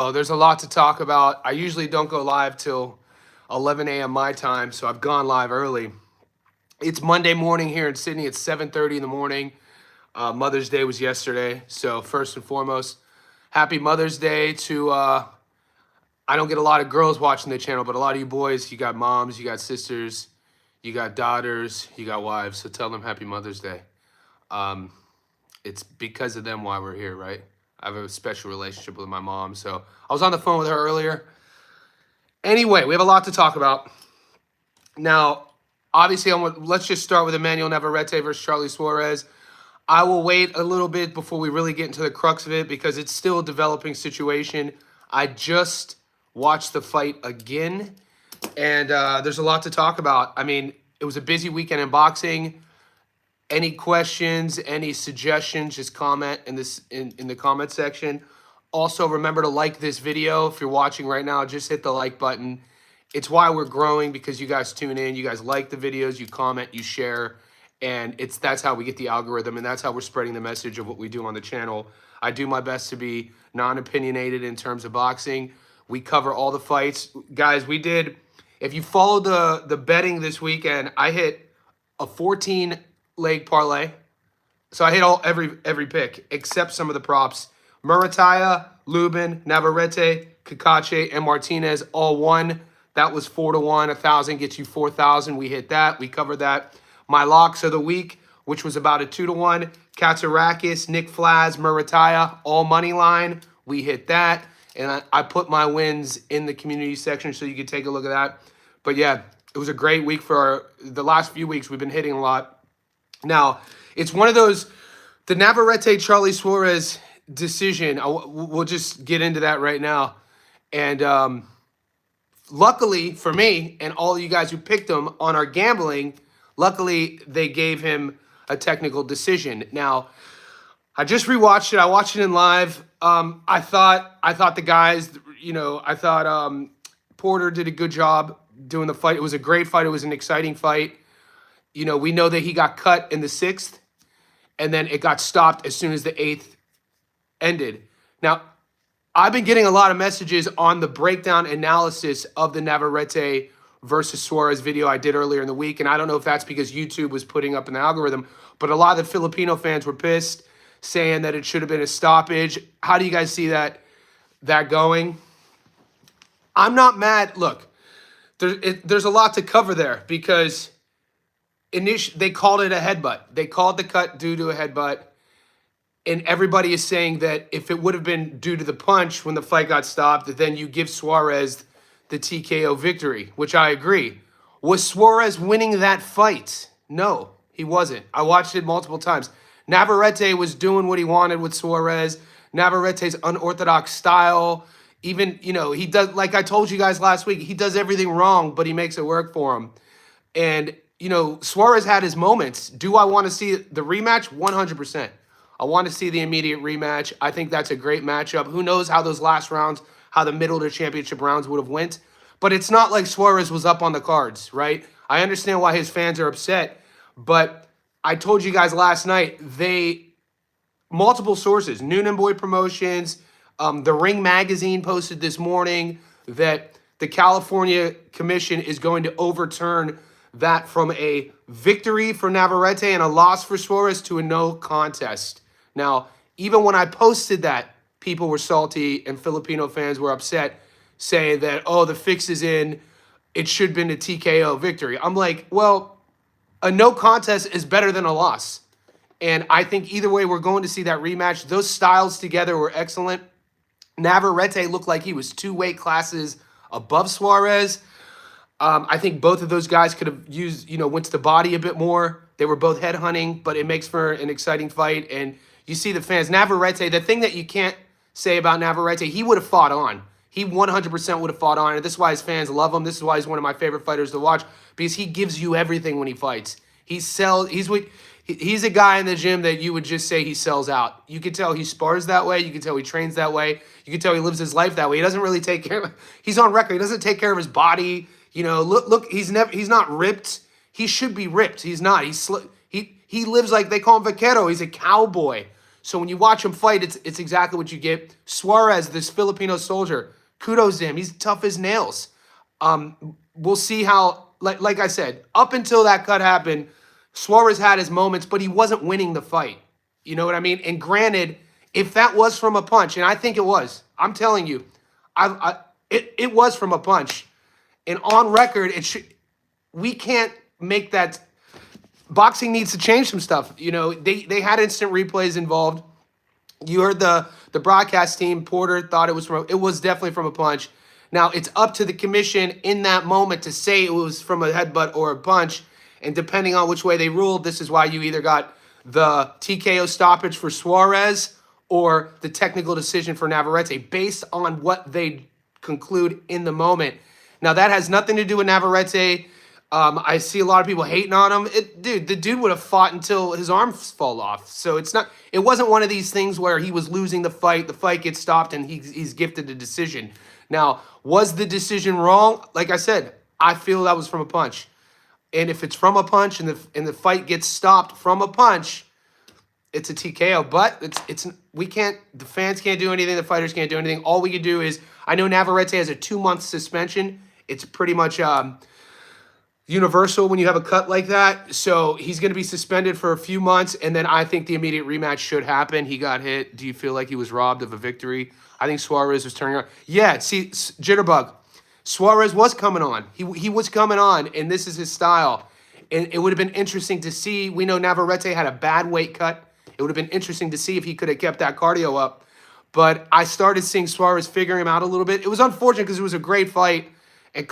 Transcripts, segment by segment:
Oh, there's a lot to talk about. I usually don't go live till 11 a.m. my time, so I've gone live early. It's Monday morning here in Sydney. It's 7:30 in the morning. Mother's Day was yesterday, so first and foremost, happy Mother's Day to. I don't get a lot of girls watching the channel, but a lot of you boys, you got moms, you got sisters, you got daughters, you got wives. So tell them happy Mother's Day. Um, it's because of them why we're here, right? I have a special relationship with my mom. So I was on the phone with her earlier. Anyway, we have a lot to talk about. Now, obviously, let's just start with Emanuel Navarrete versus Charly Suarez. I will wait a little bit before we really get into the crux of it because it's still a developing situation. I just watched the fight again, and there's a lot to talk about. I mean, it was a busy weekend in boxing. Any questions, any suggestions, just comment in the comment section. Also, remember to like this video. If you're watching right now, just hit the like button. It's why we're growing, because you guys tune in, you guys like the videos, you comment, you share, and that's how we get the algorithm, and that's how we're spreading the message of what we do on the channel. I do my best to be non-opinionated in terms of boxing. We cover all the fights. Guys, if you followed the betting this weekend, I hit a 14 leg parlay. So I hit every pick except some of the props. Murataya, Lubin, Navarrete, Kakache, and Martinez all won. That was 4-1. 1,000 gets you 4,000. We hit that. We covered that. My locks of the week, which was about a 2-1. Katsarakis, Nick Flaz, Murataya, all money line. We hit that. And I put my wins in the community section so you can take a look at that. But yeah, it was a great week for the last few weeks. We've been hitting a lot. Now, it's one of those, the Navarrete-Charly Suarez decision, we'll just get into that right now. And luckily for me and all you guys who picked him on our gambling, luckily they gave him a technical decision. Now, I just rewatched it. I watched it in live. I thought the guys, I thought Porter did a good job doing the fight. It was a great fight. It was an exciting fight. We know that he got cut in the 6th, and then it got stopped as soon as the 8th ended. Now, I've been getting a lot of messages on the breakdown analysis of the Navarrete versus Suarez video I did earlier in the week, and I don't know if that's because YouTube was putting up an algorithm, but a lot of the Filipino fans were pissed, saying that it should have been a stoppage. How do you guys see that going? I'm not mad. Look, there's a lot to cover there because they called it a headbutt. They called the cut due to a headbutt. And everybody is saying that if it would have been due to the punch when the fight got stopped, then you give Suarez the TKO victory, which I agree. Was Suarez winning that fight? No, he wasn't. I watched it multiple times. Navarrete was doing what he wanted with Suarez. Navarrete's unorthodox style. Even, he does, like I told you guys last week, he does everything wrong, but he makes it work for him. And, Suarez had his moments. Do I want to see the rematch? 100%. I want to see the immediate rematch. I think that's a great matchup. Who knows how those last rounds, how the middle of the championship rounds would have went. But it's not like Suarez was up on the cards, right? I understand why his fans are upset. But I told you guys last night, multiple sources, Noonan Boy Promotions, the Ring Magazine posted this morning that the California Commission is going to overturn that from a victory for Navarrete and a loss for Suarez to a no contest. Now, even when I posted that, people were salty and Filipino fans were upset, saying that, oh, the fix is in, it should have been a TKO victory. I'm like, well, a no contest is better than a loss. And I think either way, we're going to see that rematch. Those styles together were excellent. Navarrete looked like he was 2 weight classes above Suarez. I think both of those guys could have used, went to the body a bit more. They were both headhunting, but it makes for an exciting fight. And you see the fans. Navarrete, the thing that you can't say about Navarrete, he would have fought on. He 100% would have fought on. And this is why his fans love him. This is why he's one of my favorite fighters to watch, because he gives you everything when he fights. He's a guy in the gym that you would just say he sells out. You can tell he spars that way. You can tell he trains that way. You can tell he lives his life that way. He doesn't really take care of, he's on record. He doesn't take care of his body. Look, he's not ripped. He should be ripped. He's not. He lives like, they call him vaquero. He's a cowboy. So when you watch him fight, it's exactly what you get. Suarez, this Filipino soldier, kudos to him. He's tough as nails. We'll see how, like I said, up until that cut happened, Suarez had his moments, but he wasn't winning the fight. You know what I mean? And granted, if that was from a punch, and I think it was, I'm telling you, it was from a punch. And on record, we can't make that. Boxing needs to change some stuff. You know, they had instant replays involved. You heard the broadcast team, Porter thought it was definitely from a punch. Now, it's up to the commission in that moment to say it was from a headbutt or a punch. And depending on which way they ruled, this is why you either got the TKO stoppage for Suarez or the technical decision for Navarrete based on what they conclude in the moment. Now, that has nothing to do with Navarrete. I see a lot of people hating on him. The dude would have fought until his arms fall off. So it wasn't one of these things where he was losing the fight gets stopped, and he's gifted a decision. Now, was the decision wrong? Like I said, I feel that was from a punch. And if it's from a punch and the fight gets stopped from a punch, it's a TKO. But the fans can't do anything, the fighters can't do anything. All we can do is, I know Navarrete has a 2-month suspension. It's pretty much universal when you have a cut like that. So he's going to be suspended for a few months, and then I think the immediate rematch should happen. He got hit. Do you feel like he was robbed of a victory? I think Suarez was turning on. Yeah, see, Jitterbug. Suarez was coming on. He was coming on, and this is his style. And it would have been interesting to see. We know Navarrete had a bad weight cut. It would have been interesting to see if he could have kept that cardio up. But I started seeing Suarez figure him out a little bit. It was unfortunate because it was a great fight. And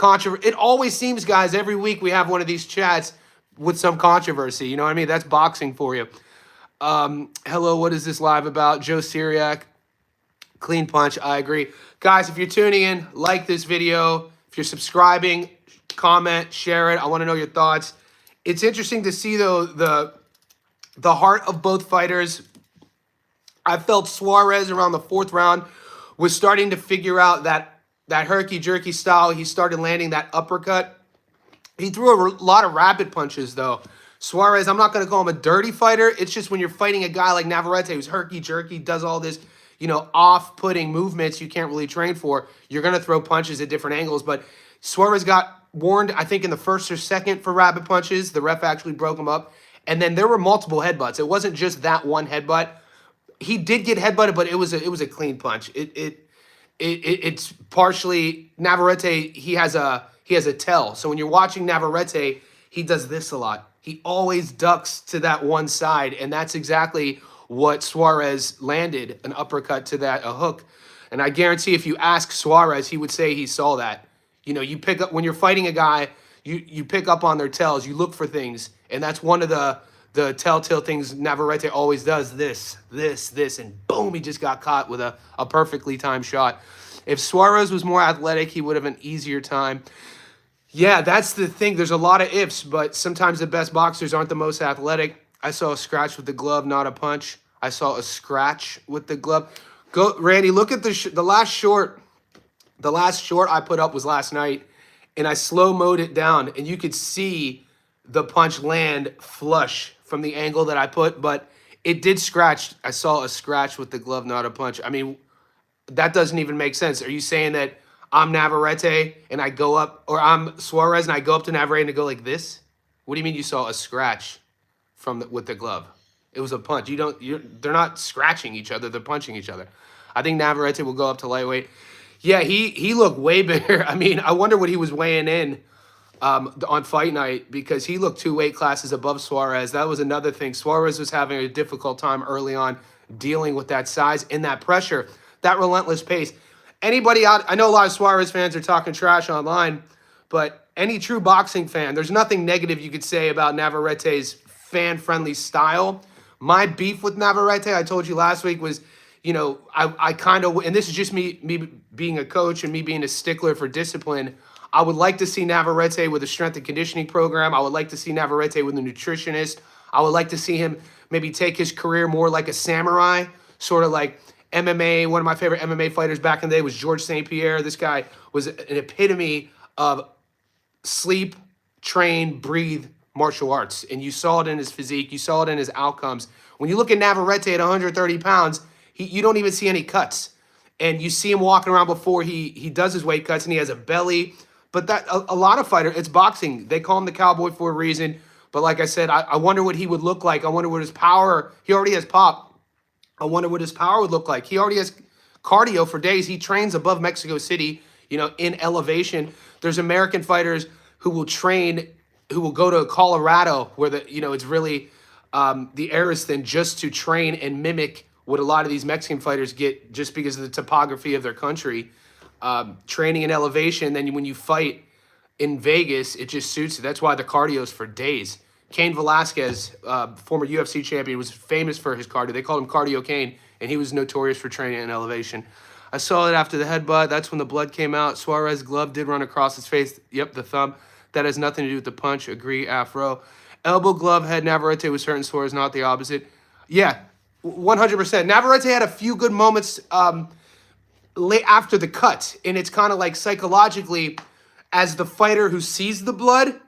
it always seems, guys, every week we have one of these chats with some controversy. You know what I mean? That's boxing for you. Hello, what is this live about? Joe Syriac. Clean punch, I agree. Guys, if you're tuning in, like this video. If you're subscribing, comment, share it. I want to know your thoughts. It's interesting to see, though, the heart of both fighters. I felt Suarez around the 4th round was starting to figure out that herky-jerky style. He started landing that uppercut. He threw a lot of rapid punches, though. Suarez, I'm not going to call him a dirty fighter. It's just when you're fighting a guy like Navarrete who's herky-jerky, does all this, off-putting movements you can't really train for, you're going to throw punches at different angles. But Suarez got warned, I think, in the 1st or 2nd for rapid punches. The ref actually broke him up. And then there were multiple headbutts. It wasn't just that one headbutt. He did get headbutted, but it was a clean punch. It's partially Navarrete. He has a tell. So when you're watching Navarrete, he does this a lot. He always ducks to that one side, and that's exactly what Suarez landed, an uppercut to that, a hook. And I guarantee if you ask Suarez, he would say he saw that. You pick up when you're fighting a guy, you pick up on their tells, you look for things, and that's one of the telltale things Navarrete always does, this, and boom, he just got caught with a perfectly timed shot. If Suarez was more athletic, he would have an easier time. Yeah, that's the thing. There's a lot of ifs, but sometimes the best boxers aren't the most athletic. I saw a scratch with the glove, not a punch. I saw a scratch with the glove. Go, Randy, look at the last short. The last short I put up was last night, and I slow-moed it down, and you could see the punch land flush from the angle that I put, but it did scratch. I saw a scratch with the glove, not a punch. I mean, that doesn't even make sense. Are you saying that I'm Navarrete and I go up, or I'm Suarez and I go up to Navarrete and go like this? What do you mean you saw a scratch with the glove? It was a punch. They're not scratching each other. They're punching each other. I think Navarrete will go up to lightweight. Yeah, he looked way bigger. I mean, I wonder what he was weighing in on fight night, because he looked 2 weight classes above Suarez. That was another thing. Suarez was having a difficult time early on dealing with that size and that pressure, that relentless pace. Anybody out, I know a lot of Suarez fans are talking trash online, but any true boxing fan, there's nothing negative you could say about Navarrete's fan-friendly style. My beef with Navarrete, I told you last week, was, I kind of, and this is just me being a coach and me being a stickler for discipline, I would like to see Navarrete with a strength and conditioning program. I would like to see Navarrete with a nutritionist. I would like to see him maybe take his career more like a samurai, sort of like MMA. One of my favorite MMA fighters back in the day was George St. Pierre. This guy was an epitome of sleep, train, breathe, martial arts. And you saw it in his physique. You saw it in his outcomes. When you look at Navarrete at 130 pounds, you don't even see any cuts. And you see him walking around before he does his weight cuts, and he has a belly. But that a lot of fighters, it's boxing. They call him the cowboy for a reason. But like I said, I wonder what he would look like. I wonder what his power, he already has pop. I wonder what his power would look like. He already has cardio for days. He trains above Mexico City, in elevation. There's American fighters who will train, who will go to Colorado where it's really the air is thin, just to train and mimic what a lot of these Mexican fighters get just because of the topography of their country. Training in elevation, then when you fight in Vegas, it just suits you. That's why the cardio is for days. Cain Velasquez, former UFC champion, was famous for his cardio. They called him Cardio Cain, and he was notorious for training in elevation. I saw it after the headbutt. That's when the blood came out. Suarez glove did run across his face. Yep, the thumb. That has nothing to do with the punch. Agree, Afro. Elbow glove had Navarrete was hurting Suarez, not the opposite. Yeah, 100%. Navarrete had a few good moments late after the cut, and it's kind of like psychologically, as the fighter who sees the blood,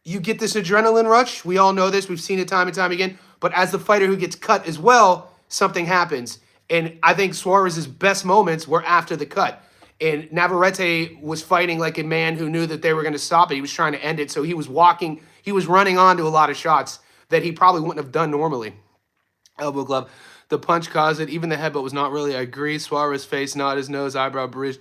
you get this adrenaline rush. We all know this. We've seen it time and time again. But as the fighter who gets cut as well, something happens. And I think Suarez's best moments were after the cut. And Navarrete was fighting like a man who knew that they were going to stop it. He was trying to end it. So he was running onto a lot of shots that he probably wouldn't have done normally. Elbow glove. The punch caused it. Even the headbutt was not really. I agree. Suarez face, not his nose, eyebrow bridge.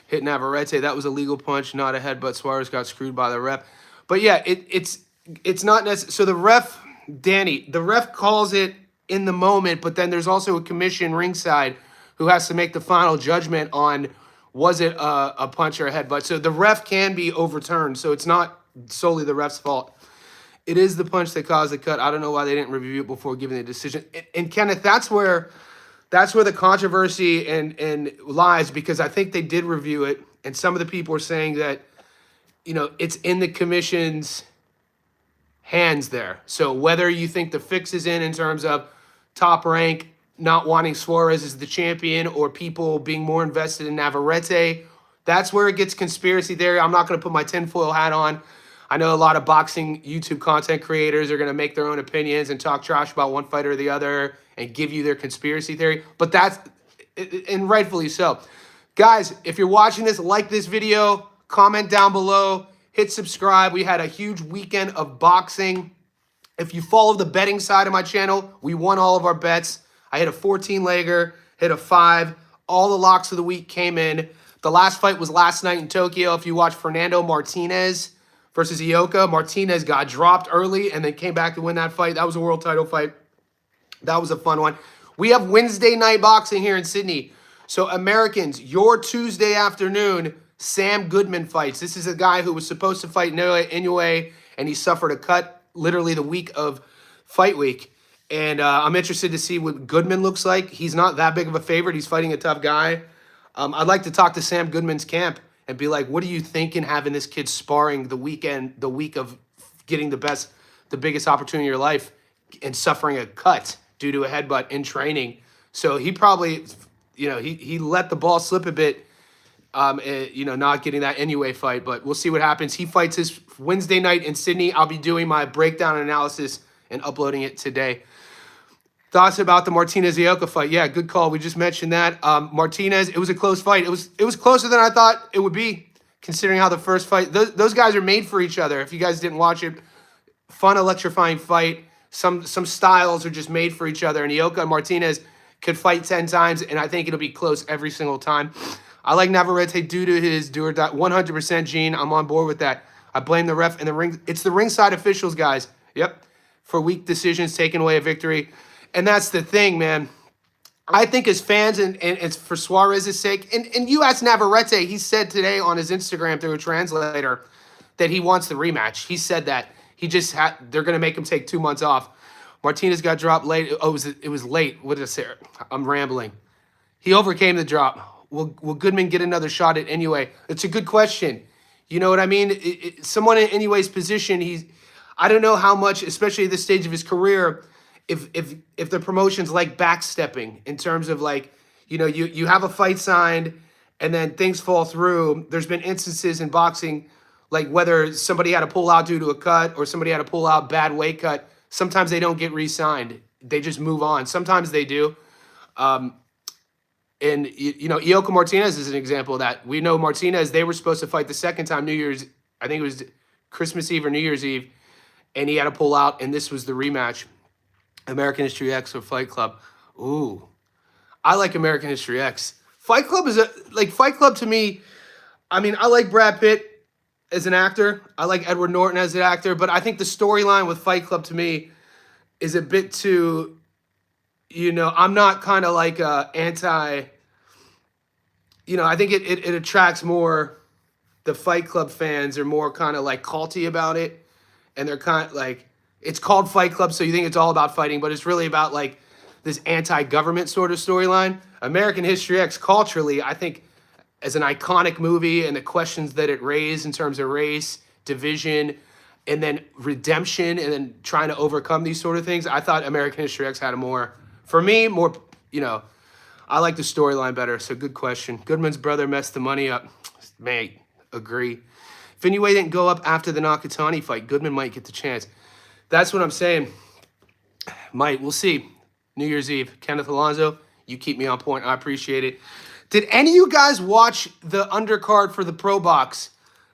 Hit Navarrete. That was a legal punch, not a headbutt. Suarez got screwed by the ref. But yeah, it's not necessary. So the ref, Danny, the ref calls it in the moment, but then there's also a commission ringside who has to make the final judgment on was it a punch or a headbutt. So the ref can be overturned. So it's not solely the ref's fault. It is the punch that caused the cut. I don't know why they didn't review it before giving the decision. And Kenneth, that's where the controversy and lies, because I think they did review it, and some of the people are saying that it's in the commission's hands there. So whether you think the fix is in terms of Top Rank not wanting Suarez as the champion, or people being more invested in Navarrete, that's where it gets conspiracy theory. I'm not going to put my tinfoil hat on. I know a lot of boxing YouTube content creators are going to make their own opinions and talk trash about one fighter or the other and give you their conspiracy theory, but and rightfully so. Guys, if you're watching this, like this video, comment down below, hit subscribe. We had a huge weekend of boxing. If you follow the betting side of my channel, we won all of our bets. I hit a 14-legger, hit a 5. All the locks of the week came in. The last fight was last night in Tokyo. If you watch Fernando Martinez versus Ioka, Martinez got dropped early and then came back to win that fight. That was a world title fight. That was a fun one. We have Wednesday night boxing here in Sydney. So Americans, your Tuesday afternoon, Sam Goodman fights. This is a guy who was supposed to fight Inoue, and he suffered a cut literally the week of fight week. And I'm interested to see what Goodman looks like. He's not that big of a favorite. He's fighting a tough guy. I'd like to talk to Sam Goodman's camp and be like, what are you thinking having this kid sparring the week of getting the biggest opportunity in your life and suffering a cut due to a headbutt in training? So he probably, he let the ball slip a bit, not getting that Inoue fight, but we'll see what happens. He fights his Wednesday night in Sydney. I'll be doing my breakdown analysis and uploading it today. Thoughts about the Martinez-Ioka fight? Yeah, good call. We just mentioned that. Martinez, it was a close fight. It was closer than I thought it would be, considering how the first fight. Those guys are made for each other. If you guys didn't watch it, fun, electrifying fight. Some styles are just made for each other. And Ioka and Martinez could fight 10 times, and I think it'll be close every single time. I like Navarrete due to his do or die. 100%, Gene. I'm on board with that. I blame the ref and the ring. It's the ringside officials, guys. Yep. For weak decisions, taking away a victory. And that's the thing, man. I think as fans, and it's for Suarez's sake, and you asked Navarrete, he said today on his Instagram through a translator that he wants the rematch. He said that. They're going to make him take 2 months off. Martinez got dropped late. Oh, it was late. What did I say? I'm rambling. He overcame the drop. Will Goodman get another shot at Inoue? It's a good question. You know what I mean? Someone in Inoue's position, I don't know how much, especially at this stage of his career, if the promotion's like backstepping in terms of like, you have a fight signed and then things fall through. There's been instances in boxing Like whether somebody had to pull out due to a cut or somebody had to pull out bad weight cut, sometimes they don't get re-signed. They just move on. Sometimes they do. Um, and Ioko Martinez is an example of that. We know Martinez, they were supposed to fight the second time New Year's, I think it was Christmas Eve or New Year's Eve, and he had to pull out, and this was the rematch. American History X or Fight Club. Ooh, I like American History X. Fight Club is Fight Club to me. I mean, I like Brad Pitt as an actor. I like Edward Norton as an actor, but I think the storyline with Fight Club to me is a bit too, I'm not kind of like anti, I think it attracts more, the Fight Club fans are more kind of like culty about it. And they're kind of like, it's called Fight Club, so you think it's all about fighting, but it's really about like this anti-government sort of storyline. American History X culturally, I think, as an iconic movie and the questions that it raised in terms of race, division, and then redemption, and then trying to overcome these sort of things, I thought American History X had a more, for me, more, I like the storyline better. So good question. Goodman's brother messed the money up. Mate, agree. If Inoue didn't go up after the Nakatani fight, Goodman might get the chance. That's what I'm saying. Might. We'll see. New Year's Eve. Kenneth Alonso, you keep me on point. I appreciate it. Did any of you guys watch the undercard for the Pro Box?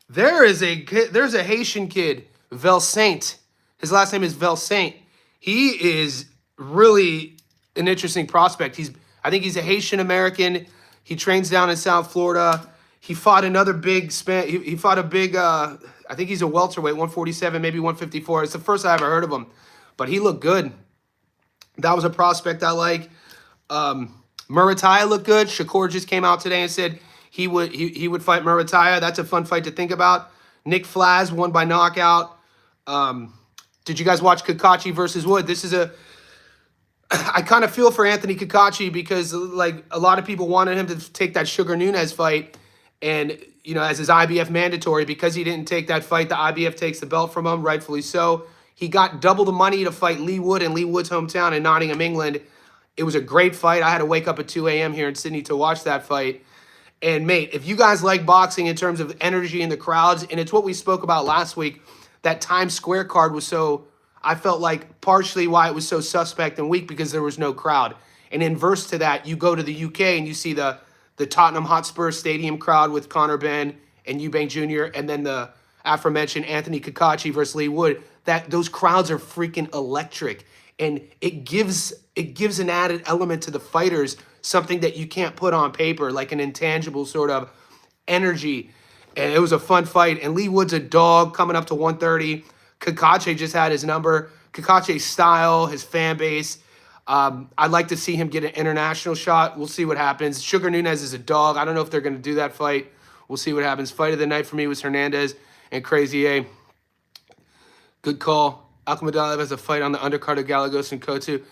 There's a Haitian kid, Velsaint. His last name is Velsaint. He is really an interesting prospect. I think he's a Haitian American. He trains down in South Florida. He fought another big he fought a big I think he's a welterweight, 147, maybe 154. It's the first I ever heard of him, but he looked good. That was a prospect I like. Murataya looked good. Shakur just came out today and said he would fight Murataya. That's a fun fight to think about. Nick Flaz won by knockout. Did you guys watch Kakachi versus Wood? I kind of feel for Anthony Kakachi because like a lot of people wanted him to take that Sugar Nunez fight, and as his IBF mandatory, because he didn't take that fight, the IBF takes the belt from him, rightfully so. He got double the money to fight Lee Wood in Lee Wood's hometown in Nottingham, England. It was a great fight. I had to wake up at 2 a.m. here in Sydney to watch that fight. And mate, if you guys like boxing in terms of energy in the crowds, and it's what we spoke about last week, that Times Square card was so, I felt like partially why it was so suspect and weak because there was no crowd. And inverse to that, you go to the UK and you see the Tottenham Hotspur Stadium crowd with Conor Benn and Eubank Jr. and then the aforementioned Anthony Kakachi versus Lee Wood. Those crowds are freaking electric, and it gives an added element to the fighters, something that you can't put on paper, like an intangible sort of energy. And it was a fun fight. And Lee Wood's a dog coming up to 130. Kakachi just had his number. Kakachi's style, his fan base. I'd like to see him get an international shot. We'll see what happens. Sugar Nunez is a dog. I don't know if they're going to do that fight. We'll see what happens. Fight of the night for me was Hernandez and Crazy A. Good call. Akhmadaliev has a fight on the undercard of Galagos and Kotu.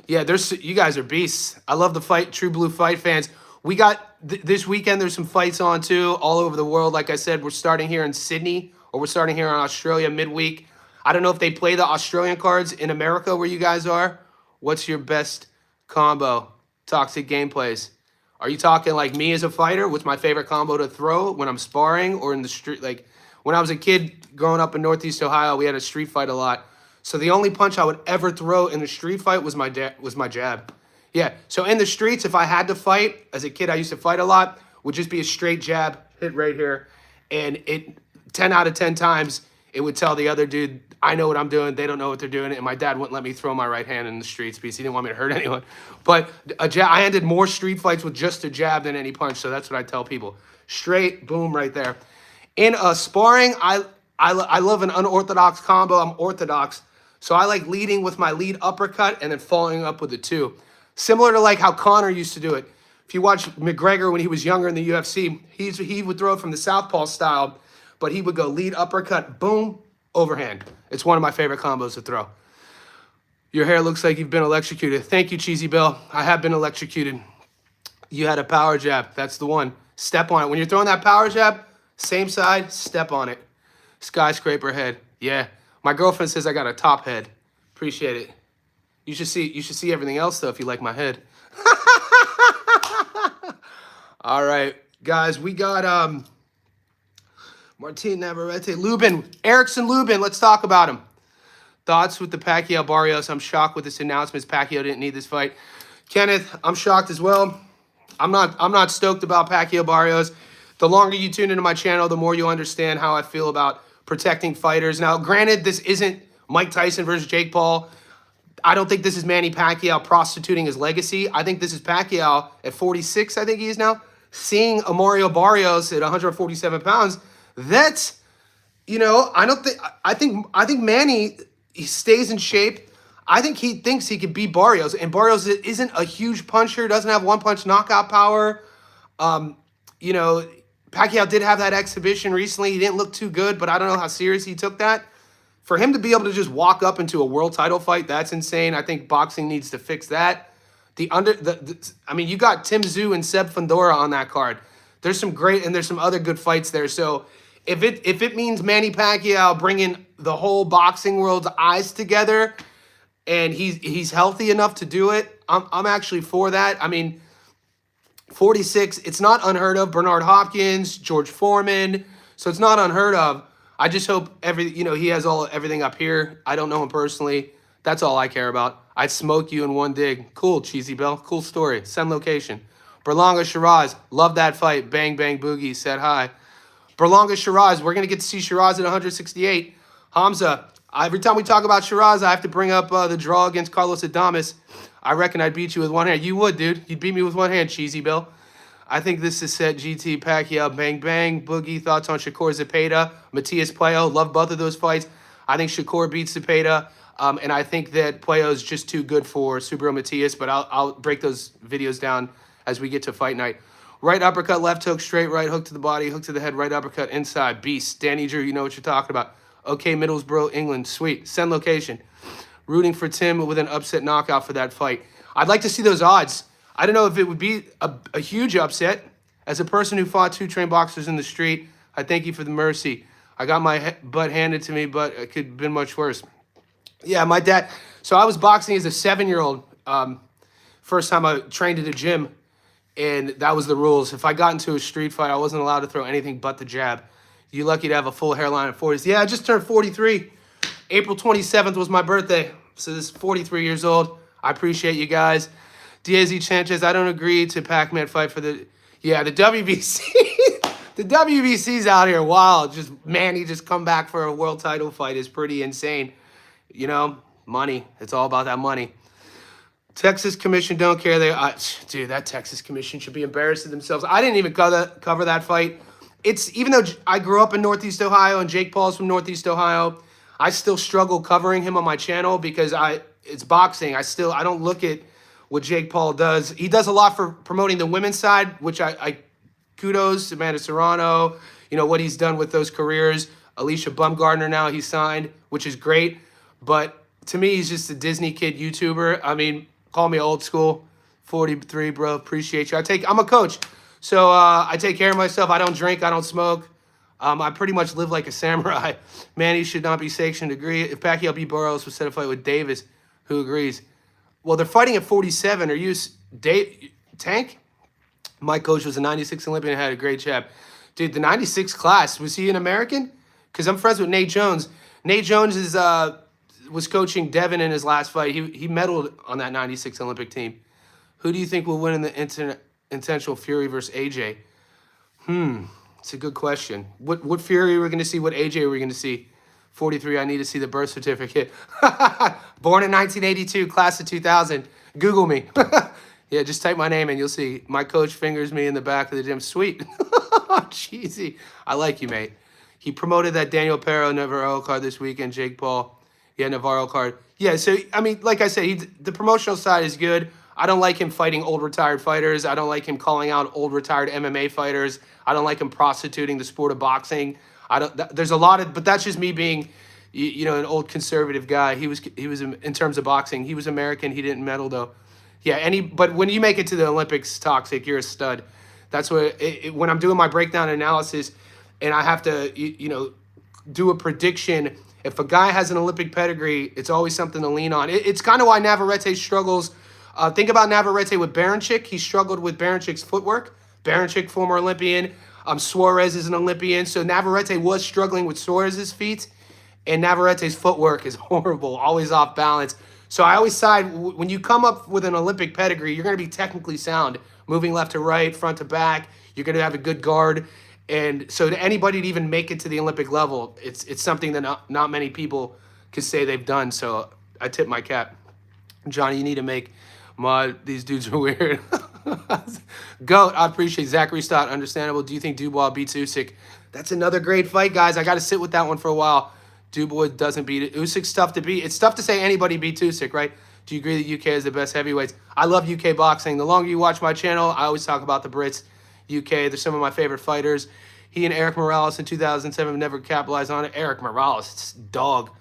Yeah, you guys are beasts. I love the fight. True Blue Fight fans. We got this weekend. There's some fights on too, all over the world. Like I said, we're starting here in Sydney, or we're starting here in Australia midweek. I don't know if they play the Australian cards in America where you guys are. What's your best combo? Toxic gameplays. Are you talking like me as a fighter? What's my favorite combo to throw when I'm sparring or in the street? Like when I was a kid growing up in Northeast Ohio, we had a street fight a lot. So the only punch I would ever throw in the street fight was my jab. Yeah, so in the streets, if I had to fight, as a kid I used to fight a lot, would just be a straight jab, hit right here. And 10 out of 10 times, it would tell the other dude, I know what I'm doing, they don't know what they're doing, and my dad wouldn't let me throw my right hand in the streets because he didn't want me to hurt anyone. But a jab, I ended more street fights with just a jab than any punch, so that's what I tell people. Straight, boom, right there. In sparring, I love an unorthodox combo. I'm orthodox. So I like leading with my lead uppercut and then following up with the two. Similar to like how Conor used to do it. If you watch McGregor when he was younger in the UFC, he would throw it from the southpaw style, but he would go lead uppercut, boom, overhand. It's one of my favorite combos to throw. Your hair looks like you've been electrocuted. Thank you, Cheesy Bill. I have been electrocuted. You had a power jab. That's the one. Step on it. When you're throwing that power jab, same side, step on it. Skyscraper head. Yeah. My girlfriend says I got a top head. Appreciate it. You should see everything else though if you like my head. All right, guys, we got Martin Navarrete. Lubin. Erickson Lubin. Let's talk about him. Thoughts with the Pacquiao-Barrios. I'm shocked with this announcement. Pacquiao didn't need this fight. Kenneth, I'm shocked as well. I'm not stoked about Pacquiao-Barrios. The longer you tune into my channel, the more you'll understand how I feel about protecting fighters. Now, granted, this isn't Mike Tyson versus Jake Paul. I don't think this is Manny Pacquiao prostituting his legacy. I think this is Pacquiao at 46, I think he is now, seeing Emanuel Barrios at 147 pounds. That's, I think Manny, he stays in shape. I think he thinks he could beat Barrios, and Barrios isn't a huge puncher, doesn't have one-punch knockout power. Pacquiao did have that exhibition recently. He didn't look too good, but I don't know how serious he took that. For him to be able to just walk up into a world title fight, that's insane. I think boxing needs to fix that. You got Tim Tszyu and Seb Fundora on that card. There's some great, and there's some other good fights there. So if it means Manny Pacquiao bringing the whole boxing world's eyes together, and he's healthy enough to do it, I'm actually for that. 46, it's not unheard of. Bernard Hopkins, George Foreman, so it's not unheard of. I just hope he has everything up here. I don't know him personally. That's all I care about. I'd smoke you in one dig. Cool, Cheesy Bell. Cool story. Send location. Berlanga Shiraz, love that fight. Bang Bang Boogie said hi. Berlanga Shiraz, we're gonna get to see Shiraz at 168. Hamza, every time we talk about Shiraz, I have to bring up the draw against Carlos Adames. I reckon I'd beat you with one hand. You would, dude. You'd beat me with one hand, Cheesy Bill. I think this is set. GT, Pacquiao, Bang Bang. Boogie, thoughts on Shakur Zepeda. Matias Puello, love both of those fights. I think Shakur beats Zepeda, and I think that Puello is just too good for Subriel Matias, but I'll break those videos down as we get to fight night. Right uppercut, left hook, straight right, hook to the body, hook to the head, right uppercut, inside, beast. Danny Drew, you know what you're talking about. Okay, Middlesbrough, England, sweet. Send location. Rooting for Tim with an upset knockout for that fight. I'd like to see those odds. I don't know if it would be a huge upset. As a person who fought 2 trained boxers in the street, I thank you for the mercy. I got my butt handed to me, but it could have been much worse. Yeah, my dad. So I was boxing as a 7-year-old. First time I trained at a gym, and that was the rules. If I got into a street fight, I wasn't allowed to throw anything but the jab. You're lucky to have a full hairline at 40s. Yeah, I just turned 43. April 27th was my birthday. So this is 43 years old. I appreciate you guys. Diaz Sanchez, I don't agree to Pac-Man fight for the... Yeah, the WBC. The WBC's out here wild. Just, Manny just come back for a world title fight is pretty insane. Money. It's all about that money. Texas Commission don't care. Dude, that Texas Commission should be embarrassed of themselves. I didn't even cover that fight. Even though I grew up in Northeast Ohio and Jake Paul's from Northeast Ohio, I still struggle covering him on my channel because it's boxing. I don't look at what Jake Paul does. He does a lot for promoting the women's side, which I kudos to Amanda Serrano, what he's done with those careers. Alicia Bumgardner now he's signed, which is great. But to me, he's just a Disney kid YouTuber. Call me old school, 43, bro. Appreciate you. I'm a coach, so I take care of myself. I don't drink. I don't smoke. I pretty much live like a samurai. Manny should not be sanctioned. Agree. If Pacquiao beat Barrios, would set a fight with Davis. Who agrees? Well, they're fighting at 47. Are you Tank? My coach was a 96 Olympian and had a great jab. Dude, the 96 class, was he an American? Because I'm friends with Nate Jones. Nate Jones was coaching Devin in his last fight. He medaled on that 96 Olympic team. Who do you think will win in the intentional Fury versus AJ? It's a good question. What Fury are we going to see? What AJ are we going to see? 43, I need to see the birth certificate. Born in 1982, class of 2000. Google me. Yeah, just type my name and you'll see. My coach fingers me in the back of the gym. Sweet. Cheesy. I like you, mate. He promoted that Daniel Pero Navarro card this weekend, Jake Paul. Yeah, Navarro card. Yeah, so, like I said, the promotional side is good. I don't like him fighting old retired fighters. I don't like him calling out old retired MMA fighters. I don't like him prostituting the sport of boxing. There's a lot of, but that's just me being, an old conservative guy. He was in terms of boxing, he was American. He didn't medal though. Yeah, but when you make it to the Olympics, Toxic, you're a stud. That's what when I'm doing my breakdown analysis, and I have to, do a prediction. If a guy has an Olympic pedigree, it's always something to lean on. It's kind of why Navarrete struggles. Think about Navarrete with Baranchik. He struggled with Baranchik's footwork. Baranchik, former Olympian. Suarez is an Olympian. So Navarrete was struggling with Suarez's feet, and Navarrete's footwork is horrible, always off balance. So I always side, when you come up with an Olympic pedigree, you're going to be technically sound, moving left to right, front to back. You're going to have a good guard. And so to anybody to even make it to the Olympic level, it's something that not many people can say they've done. So I tip my cap. Johnny, you need to make these dudes are weird. Goat, I appreciate Zachary Stott. Understandable. Do you think Dubois beats Usyk? That's another great fight, guys. I got to sit with that one for a while. Dubois doesn't beat it. Usyk's tough to beat. It's tough to say anybody beats Usyk, right? Do you agree that UK is the best heavyweights? I love UK boxing. The longer you watch my channel, I always talk about the Brits. UK, they're some of my favorite fighters. He and Eric Morales in 2007 never capitalized on it. Eric Morales, it's dog.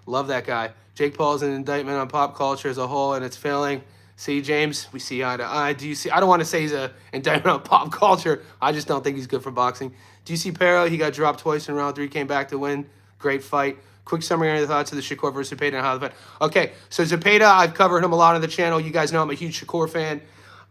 Love that guy. Jake Paul's an indictment on pop culture as a whole, and it's failing. See, James, we see eye to eye. Do you see? I don't want to say he's an indictment on pop culture. I just don't think he's good for boxing. Do you see Pero? He got dropped twice in round 3, came back to win. Great fight. Quick summary on your thoughts of the Shakur versus Zepeda and how the fight. Okay, so Zepeda, I've covered him a lot on the channel. You guys know I'm a huge Shakur fan.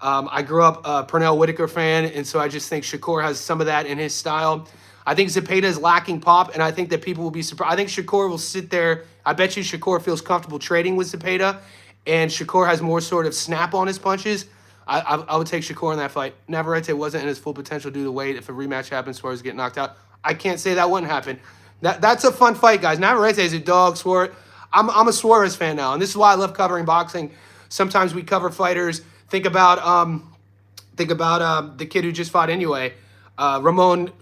I grew up a Pernell Whitaker fan, and so I just think Shakur has some of that in his style. I think Zepeda is lacking pop, and I think that people will be surprised. I think Shakur will sit there. I bet you Shakur feels comfortable trading with Zepeda, and Shakur has more sort of snap on his punches. I would take Shakur in that fight. Navarrete wasn't in his full potential due to weight. If a rematch happens, Suarez get knocked out. I can't say that wouldn't happen. That's a fun fight, guys. Navarrete is a dog. Suarez. I'm a Suarez fan now, and this is why I love covering boxing. Sometimes we cover fighters. Think about the kid who just fought anyway, Ramon.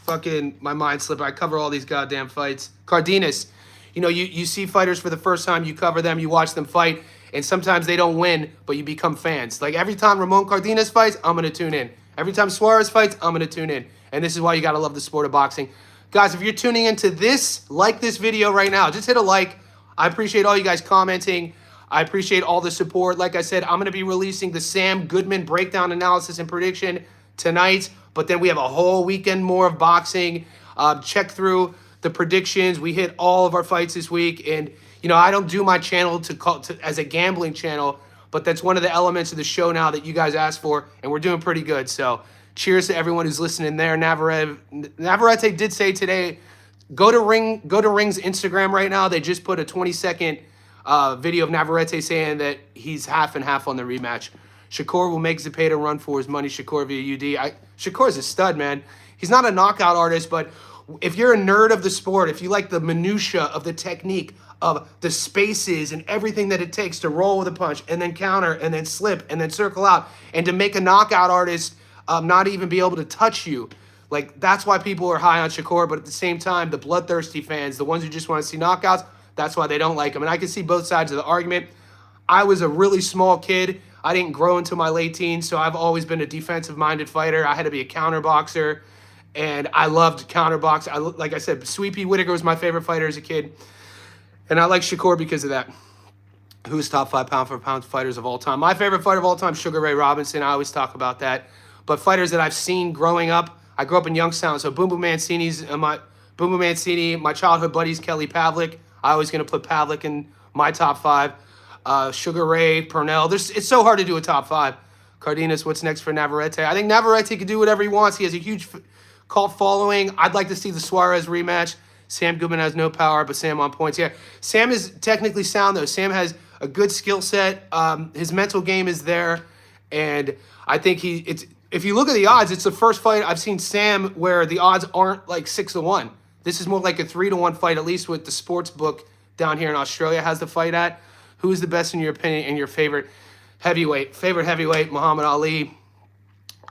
Fucking my mind slipped. I cover all these goddamn fights. Cardenas. You know, you see fighters for the first time, you cover them, you watch them fight, and sometimes they don't win, but you become fans. Like every time Ramon Cardenas fights, I'm going to tune in. Every time Suarez fights, I'm going to tune in. And this is why you got to love the sport of boxing. Guys, if you're tuning into this, like this video right now. Just hit a like. I appreciate all you guys commenting. I appreciate all the support. Like I said, I'm going to be releasing the Sam Goodman breakdown analysis and prediction tonight, but then we have a whole weekend more of boxing. Check through the predictions. We hit all of our fights this week, and you know, I don't do my channel as a gambling channel, but that's one of the elements of the show now that you guys asked for, and we're doing pretty good. So cheers to everyone who's listening there. Navarrete did say today, go to Ring's Instagram right now. They just put a 20-second video of Navarrete saying that he's half and half on the rematch. Shakur will make Zepeda run for his money. Shakur via UD. Shakur's a stud, man. He's not a knockout artist, but if you're a nerd of the sport, if you like the minutia of the technique, of the spaces and everything that it takes to roll with a punch and then counter and then slip and then circle out, and to make a knockout artist not even be able to touch you, like that's why people are high on Shakur. But at the same time, the bloodthirsty fans, the ones who just want to see knockouts, that's why they don't like him. And I can see both sides of the argument. I was a really small kid. I didn't grow until my late teens, so I've always been a defensive-minded fighter. I had to be a counter boxer, and I loved counter box. Like I said, Sweepy Whitaker was my favorite fighter as a kid, and I like Shakur because of that. Who's top 5 pound-for-pound fighters of all time? My favorite fighter of all time, Sugar Ray Robinson. I always talk about that. But fighters that I've seen growing up, I grew up in Youngstown, so Boom Boom Mancini, my childhood buddies, Kelly Pavlik. I always going to put Pavlik in my top 5. Sugar Ray, Pernell. It's so hard to do a top 5. Cardenas, what's next for Navarrete? I think Navarrete can do whatever he wants. He has a huge cult following. I'd like to see the Suarez rematch. Sam Goodman has no power, but Sam on points. Yeah, Sam is technically sound, though. Sam has a good skill set. His mental game is there, and I think if you look at the odds, it's the first fight I've seen Sam where the odds aren't like 6-1. This is more like a 3-1 fight, at least with the sports book down here in Australia has the fight at. Who is the best in your opinion and your favorite heavyweight? Favorite heavyweight, Muhammad Ali.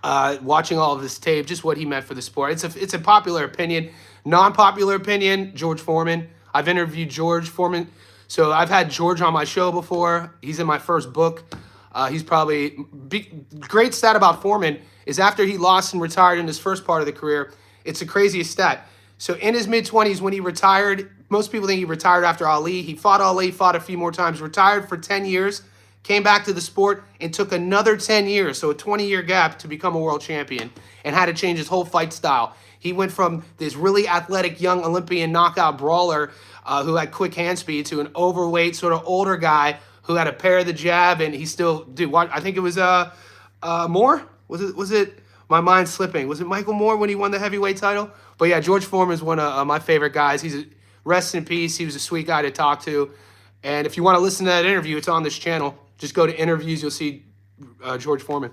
Watching all of this tape, just what he meant for the sport. It's a popular opinion. Non-popular opinion, George Foreman. I've interviewed George Foreman. So I've had George on my show before. He's in my first book. He's probably... Great stat about Foreman is after he lost and retired in his first part of the career, it's the craziest stat. So in his mid-20s when he retired, most people think he retired after Ali. He fought Ali, fought a few more times, retired for 10 years, came back to the sport, and took another 10 years, so a 20-year gap, to become a world champion, and had to change his whole fight style. He went from this really athletic young Olympian knockout brawler who had quick hand speed to an overweight, sort of older guy who had a pair of the jab, and he still, I think it was Moore? Was it my mind's slipping? Was it Michael Moore when he won the heavyweight title? But yeah, George Foreman is one of my favorite guys. Rest in peace. He was a sweet guy to talk to. And if you want to listen to that interview, it's on this channel. Just go to interviews. You'll see George Foreman.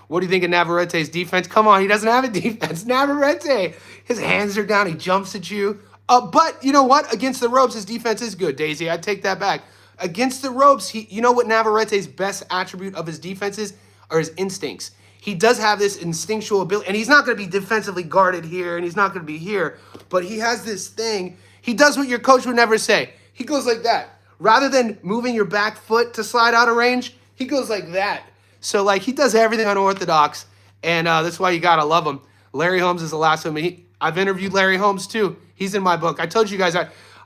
What do you think of Navarrete's defense? Come on, he doesn't have a defense. Navarrete, his hands are down. He jumps at you. But you know what? Against the ropes, his defense is good, Daisy. I take that back. Against the ropes, you know what Navarrete's best attribute of his defense is? Are his instincts. He does have this instinctual ability, and he's not going to be defensively guarded here, and he's not going to be here, but he has this thing. He does what your coach would never say. He goes like that. Rather than moving your back foot to slide out of range, he goes like that. So, like, he does everything unorthodox, and that's why you got to love him. Larry Holmes is the last one. I've interviewed Larry Holmes, too. He's in my book. I told you guys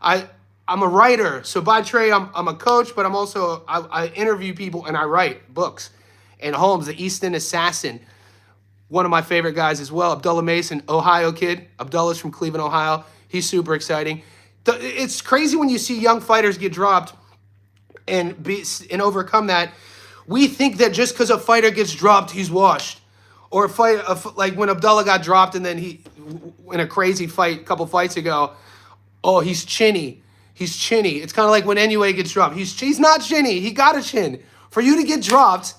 I'm a writer. So, by trade, I'm a coach, but I'm also, I interview people, and I write books. And Holmes, the Easton Assassin, one of my favorite guys as well. Abdullah Mason, Ohio kid. Abdullah's from Cleveland, Ohio. He's super exciting. It's crazy when you see young fighters get dropped and overcome that. We think that just because a fighter gets dropped, he's washed. Or like when Abdullah got dropped and then in a crazy fight a couple fights ago, oh, he's chinny. He's chinny. It's kind of like when Inoue gets dropped. He's not chinny. He got a chin. For you to get dropped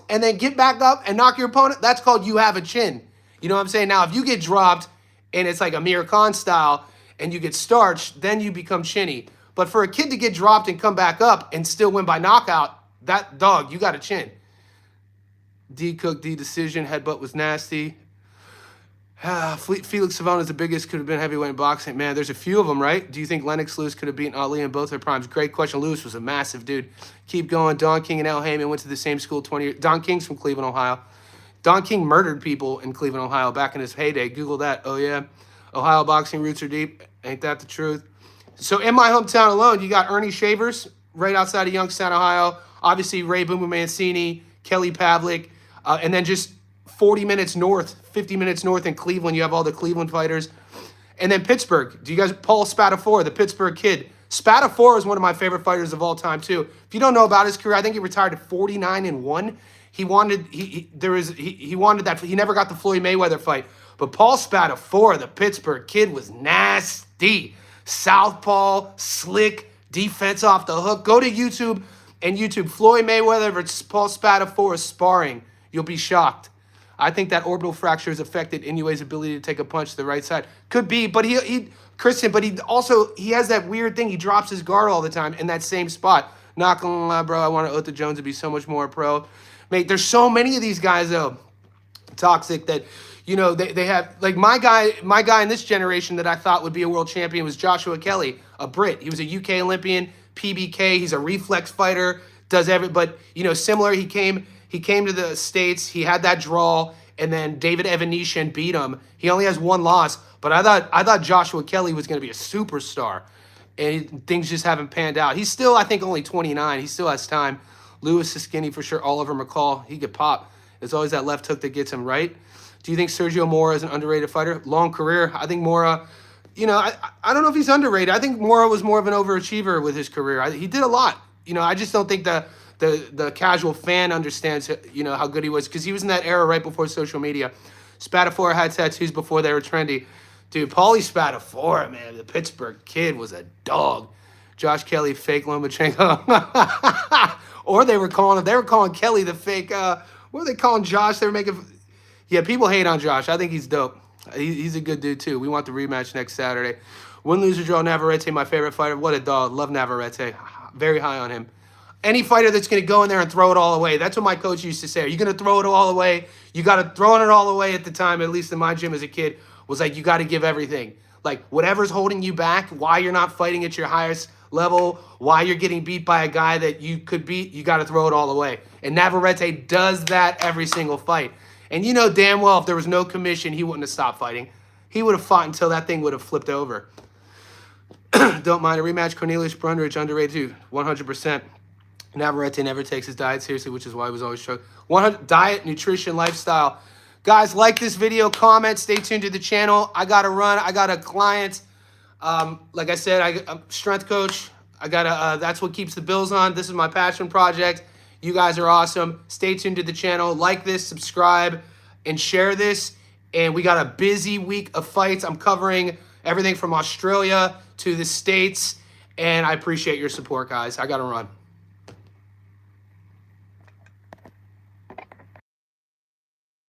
and then get back up and knock your opponent, that's called you have a chin. You know what I'm saying? Now, if you get dropped and it's like Amir Khan style and you get starched, then you become chinny. But for a kid to get dropped and come back up and still win by knockout, that dog, you got a chin. D Cook, D decision, headbutt was nasty. Felix Savon is the biggest, could have been heavyweight in boxing. Man, there's a few of them, right? Do you think Lennox Lewis could have beaten Ali in both their primes? Great question. Lewis was a massive dude. Keep going. Don King and Al Heyman went to the same school 20 years. Don King's from Cleveland, Ohio. Don King murdered people in Cleveland, Ohio back in his heyday. Google that. Oh, yeah. Ohio boxing roots are deep. Ain't that the truth? So in my hometown alone, you got Ernie Shavers right outside of Youngstown, Ohio. Obviously, Ray Boomer Mancini, Kelly Pavlik, and then just 40 minutes north, 50 minutes north in Cleveland, you have all the Cleveland fighters. And then Pittsburgh. Do you guys, Paul Spadafora, the Pittsburgh kid. Spadafora is one of my favorite fighters of all time, too. If you don't know about his career, I think he retired at 49-1. He wanted that. He never got the Floyd Mayweather fight. But Paul Spadafora, the Pittsburgh kid, was nasty. Southpaw, slick, defense off the hook. Go to YouTube and YouTube Floyd Mayweather versus Paul Spadafora sparring. You'll be shocked. I think that orbital fracture has affected Inoue's ability to take a punch to the right side. Could be, but he has that weird thing. He drops his guard all the time in that same spot. Not gonna lie, bro. I want Otha Jones to be so much more pro. Mate, there's so many of these guys, though, toxic, that, you know, they have, like my guy in this generation that I thought would be a world champion was Joshua Kelly, a Brit. He was a UK Olympian, PBK. He's a reflex fighter, but, you know, similar. He came to the States. He had that draw, and then David Evanishan beat him. He only has one loss, but I thought Joshua Kelly was going to be a superstar, and things just haven't panned out. He's still, I think, only 29. He still has time. Lewis is skinny for sure. Oliver McCall, he could pop. It's always that left hook that gets him right. Do you think Sergio Mora is an underrated fighter? Long career. I think Mora, you know, I don't know if he's underrated. I think Mora was more of an overachiever with his career. He did a lot. You know, I just don't think the casual fan understands, you know, how good he was, because he was in that era right before social media. Spadafora had tattoos before they were trendy. Dude, Paulie Spadafora, man, the Pittsburgh kid was a dog. Josh Kelly, fake Lomachenko. Or they were calling Kelly the fake, what were they calling Josh? They were making, yeah, people hate on Josh. I think he's dope. He's a good dude, too. We want the rematch next Saturday. Win, lose, or draw, Navarrete, my favorite fighter. What a dog. Love Navarrete. Very high on him. Any fighter that's going to go in there and throw it all away. That's what my coach used to say. Are you going to throw it all away? You got to throw it all away at the time, at least in my gym as a kid, was like, you got to give everything. Like, whatever's holding you back, why you're not fighting at your highest level, why you're getting beat by a guy that you could beat, you got to throw it all away. And Navarrete does that every single fight. And you know damn well if there was no commission, he wouldn't have stopped fighting. He would have fought until that thing would have flipped over. Don't mind a rematch. Cornelius Brundridge, underrated too, 100%. Navarrete never takes his diet seriously, which is why he was always struggling. 100 diet, nutrition, lifestyle. Guys, like this video, comment, stay tuned to the channel. I got to run. I got a client. Like I said, I'm a strength coach. That's what keeps the bills on. This is my passion project. You guys are awesome. Stay tuned to the channel. Like this, subscribe, and share this. And we got a busy week of fights. I'm covering everything from Australia to the States. And I appreciate your support, guys. I got to run.